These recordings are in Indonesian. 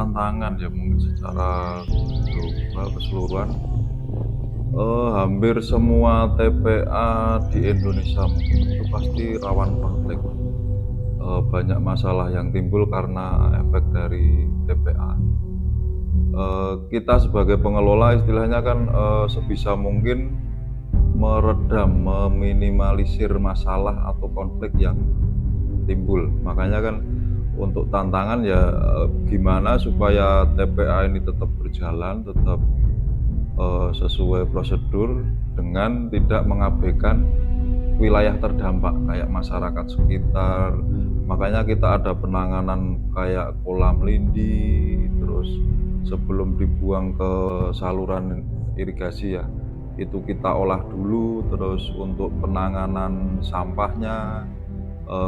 tantangan ya mungkin secara global keseluruhan, hampir semua TPA di Indonesia mungkin itu pasti rawan konflik. Banyak masalah yang timbul karena efek dari TPA. Kita sebagai pengelola istilahnya kan, sebisa mungkin meredam, meminimalisir masalah atau konflik yang timbul. Makanya kan untuk tantangan ya, gimana supaya TPA ini tetap berjalan, tetap sesuai prosedur dengan tidak mengabaikan wilayah terdampak kayak masyarakat sekitar. Makanya kita ada penanganan kayak kolam lindi, terus sebelum dibuang ke saluran irigasi ya, itu kita olah dulu. Terus untuk penanganan sampahnya,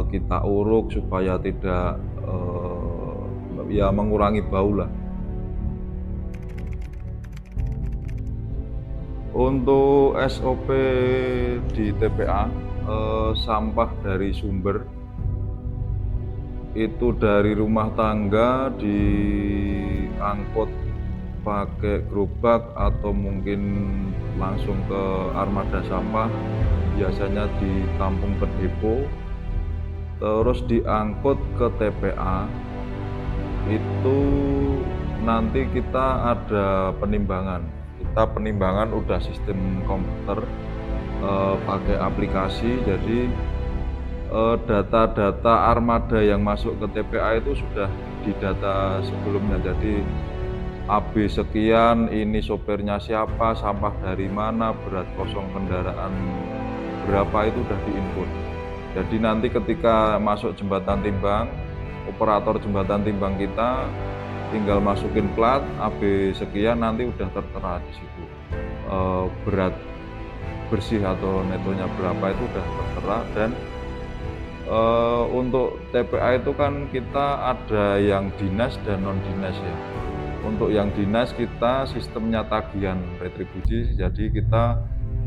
kita uruk supaya tidak ya mengurangi bau lah. Untuk SOP di TPA, sampah dari sumber itu dari rumah tangga diangkut pakai gerobak atau mungkin langsung ke armada sampah, biasanya ditampung ke depo, terus diangkut ke TPA. Itu nanti kita ada penimbangan. Kita penimbangan udah sistem komputer, pakai aplikasi. Jadi data-data armada yang masuk ke TPA itu sudah didata sebelumnya. Jadi AB sekian, ini sopirnya siapa, sampah dari mana, berat kosong kendaraan berapa, itu udah diinput. Jadi nanti ketika masuk jembatan timbang, operator jembatan timbang kita tinggal masukin plat AB sekian, nanti udah tertera di situ. Berat bersih atau netonya berapa itu udah tertera. Dan untuk TPA itu kan kita ada yang dinas dan non dinas ya. Untuk yang dinas kita sistemnya tagihan retribusi, jadi kita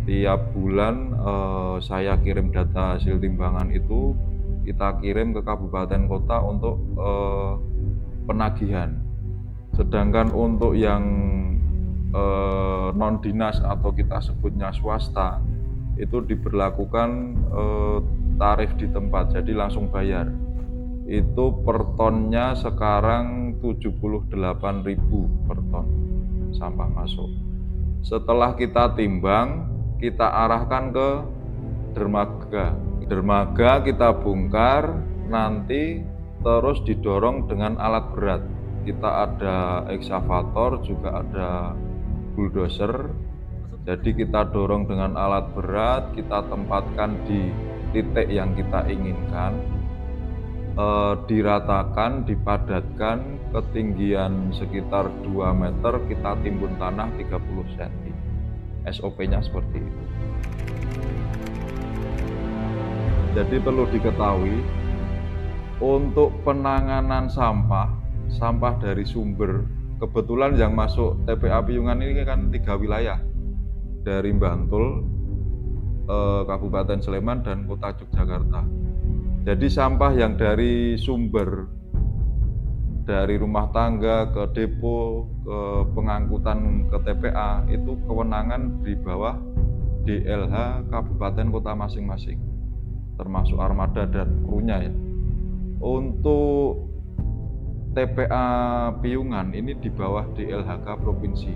tiap bulan saya kirim data hasil timbangan itu, kita kirim ke kabupaten kota untuk penagihan. Sedangkan untuk yang non dinas atau kita sebutnya swasta, itu diberlakukan tarif di tempat, jadi langsung bayar. Itu per tonnya sekarang 78.000 per ton sampah masuk. Setelah kita timbang, kita arahkan ke dermaga. Dermaga kita bongkar, nanti terus didorong dengan alat berat. Kita ada eksavator, juga ada bulldozer. Jadi kita dorong dengan alat berat, kita tempatkan di titik yang kita inginkan, diratakan, dipadatkan, ketinggian sekitar 2 meter, kita timbun tanah 30 cm. SOP-nya seperti itu. Jadi perlu diketahui, untuk penanganan sampah dari sumber, kebetulan yang masuk TPA Piungan ini kan 3 wilayah, dari Bantul, Kabupaten Sleman, dan Kota Yogyakarta. Jadi sampah yang dari sumber, dari rumah tangga ke depo, ke pengangkutan ke TPA, itu kewenangan di bawah DLH Kabupaten Kota masing-masing, termasuk armada dan krunya ya. Untuk TPA Piungan ini di bawah DLHK Provinsi.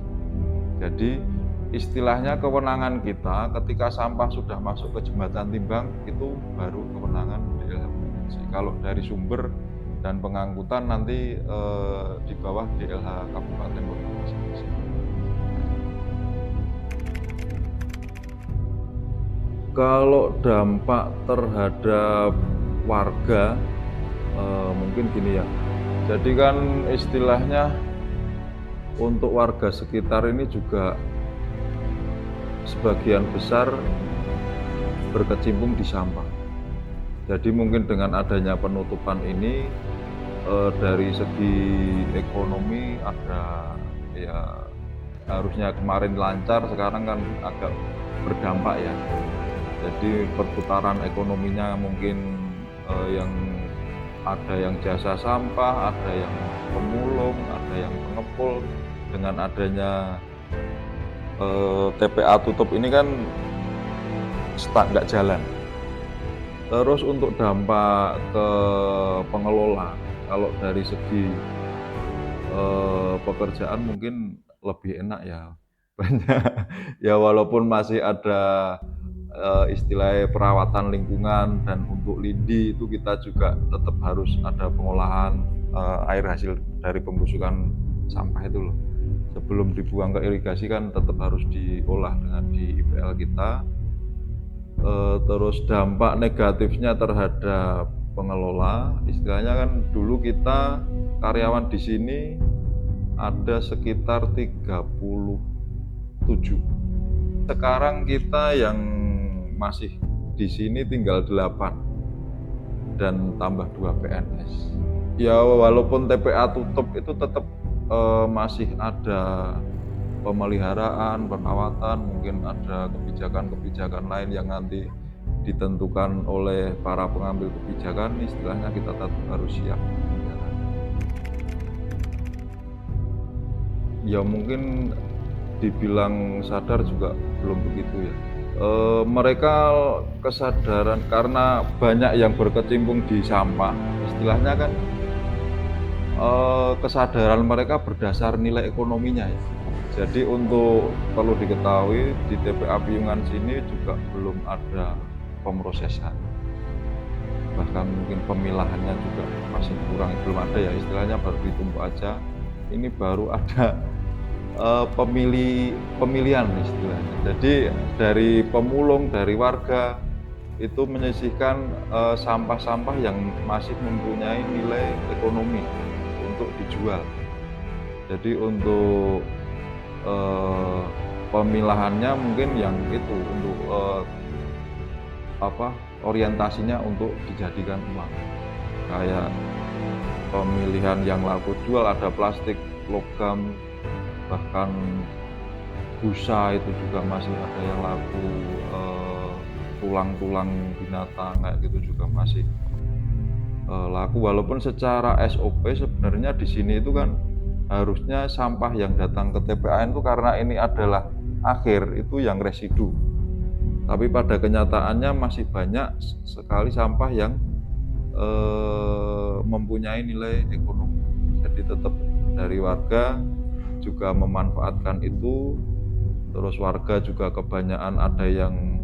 Jadi istilahnya kewenangan kita ketika sampah sudah masuk ke jembatan timbang, itu baru kewenangan DLH Provinsi. Kalau dari sumber dan pengangkutan nanti di bawah DLH Kabupaten Kota masing-masing. Kalau dampak terhadap warga, mungkin gini ya. Jadi kan istilahnya untuk warga sekitar ini juga sebagian besar berkecimpung di sampah. Jadi mungkin dengan adanya penutupan ini, dari segi ekonomi ada ya, harusnya kemarin lancar, sekarang kan agak berdampak ya. Jadi perputaran ekonominya mungkin yang ada yang jasa sampah, ada yang pemulung, ada yang ngepul dengan adanya TPA tutup ini kan stuck, nggak jalan. Terus untuk dampak ke pengelola, kalau dari segi pekerjaan mungkin lebih enak ya. Banyak ya, walaupun masih ada istilahnya perawatan lingkungan, dan untuk lindi itu kita juga tetap harus ada pengolahan air hasil dari pembusukan sampah itu loh. Sebelum dibuang ke irigasi kan tetap harus diolah dengan di IPL kita. Terus dampak negatifnya terhadap pengelola, istilahnya kan dulu kita karyawan di sini ada sekitar 37. Sekarang kita yang masih di sini tinggal 8 dan tambah 2 PNS. Ya walaupun TPA tutup itu tetap masih ada pemeliharaan, perawatan, mungkin ada kebijakan-kebijakan lain yang nanti ditentukan oleh para pengambil kebijakan, istilahnya kita tetap harus siap. Ya mungkin dibilang sadar juga belum begitu ya. Mereka kesadaran karena banyak yang berkecimpung di sampah, istilahnya kan kesadaran mereka berdasar nilai ekonominya ya. Jadi untuk perlu diketahui di TPA Piungan sini juga belum ada pemrosesan, bahkan mungkin pemilahannya juga masih kurang, belum ada ya, istilahnya baru ditumpuk aja. Ini baru ada pemilihan istilahnya. Jadi dari pemulung, dari warga itu menyisihkan sampah-sampah yang masih mempunyai nilai ekonomi untuk dijual. Jadi untuk pemilahannya mungkin yang itu untuk orientasinya untuk dijadikan uang. Kayak pemilihan yang laku jual ada plastik, logam, bahkan busa itu juga masih ada yang laku, tulang-tulang binatang kayak gitu juga masih laku. Walaupun secara SOP sebenarnya di sini itu kan harusnya sampah yang datang ke TPA itu karena ini adalah akhir itu yang residu. Tapi pada kenyataannya masih banyak sekali sampah yang mempunyai nilai ekonomi. Jadi tetap dari warga juga memanfaatkan itu. Terus warga juga kebanyakan ada yang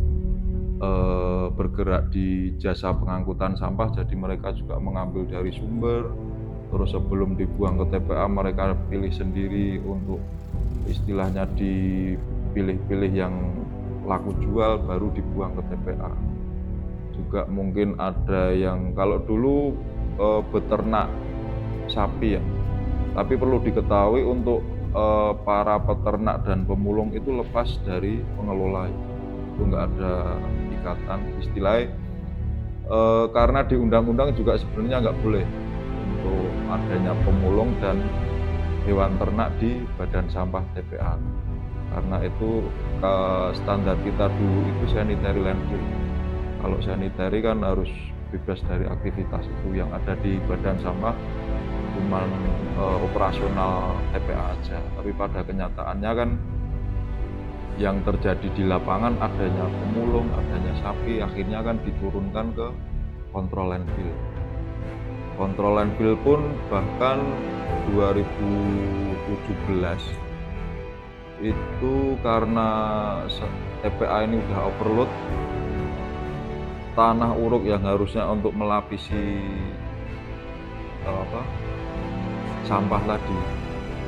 bergerak di jasa pengangkutan sampah, jadi mereka juga mengambil dari sumber. Terus sebelum dibuang ke TPA mereka pilih sendiri untuk istilahnya dipilih-pilih yang laku jual baru dibuang ke TPA. Juga mungkin ada yang kalau dulu beternak sapi ya, tapi perlu diketahui untuk para peternak dan pemulung itu lepas dari pengelola, itu nggak ada ikatan istilahnya, karena di undang-undang juga sebenarnya nggak boleh untuk adanya pemulung dan hewan ternak di badan sampah TPA, karena itu standar kita dulu itu sanitary landfill. Kalau sanitary kan harus bebas dari aktivitas itu, yang ada di badan sampah cuman operasional TPA aja. Tapi pada kenyataannya kan yang terjadi di lapangan adanya pemulung, adanya sapi, akhirnya kan diturunkan ke kontrol landfill. Kontrol landfill pun bahkan 2017 itu karena TPA ini udah overload, tanah uruk yang harusnya untuk melapisi sampah tadi,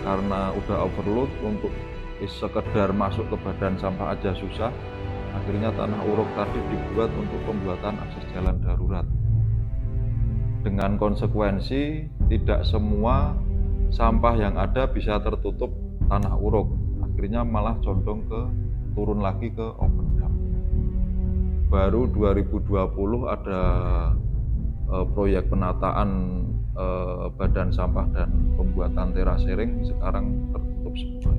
karena udah overload untuk sekedar masuk ke badan sampah aja susah, akhirnya tanah uruk tadi dibuat untuk pembuatan akses jalan darurat. Dengan konsekuensi tidak semua sampah yang ada bisa tertutup tanah uruk, akhirnya malah condong ke turun lagi ke open dump. Baru 2020 ada proyek penataan badan sampah dan pembuatan terasering, sekarang tertutup semua.